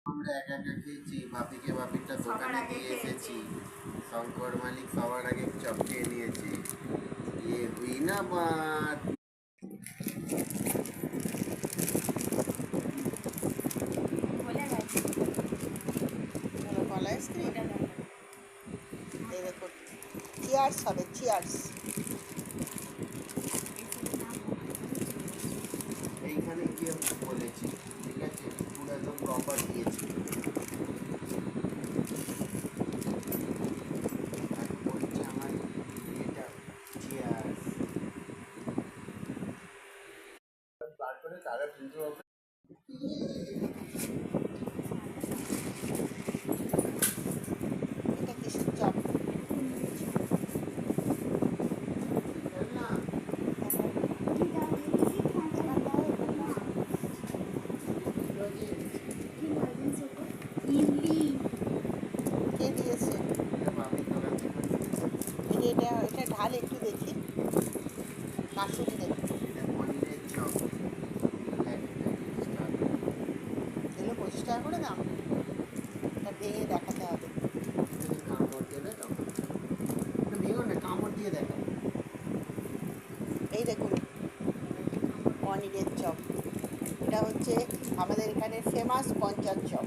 আমরা একা একা খেয়েছি, ভাবিকে ভাবিরটা দোকানে দিয়ে এসেছি। শঙ্কর মালিক সবার আগে চপ খেয়ে নিয়েছে। ये हुई ना बात। কলা আইসক্রিম এই দেখো, চিয়ার্স হবে, চিয়ার্স। এইখানে গিয়ে বলেছি, ঠিক আছে, পুরো একদম প্রপার দিয়েছি। আর বলছে আমার এটা চিয়ার্স। বার করে তারা কিন্তু এটা কিসের চপ? না, কে দিয়েছে? এটা ভাবির দোকান থেকে এই যে এটা ঢাল একটু দেখি, কাশুরি দেখি। এটা পনিরের চপ। এগুলো 25 টাকা করে দাম। এটা ভেঙে দেখাতে হবে। কামড় দেবে তখন ভেঙো না, কামড় দিয়ে দেখা। এই দেখুন, পনিরের চপ। এটা হচ্ছে আমাদের এখানে ফেমাস পঞ্চার চপ।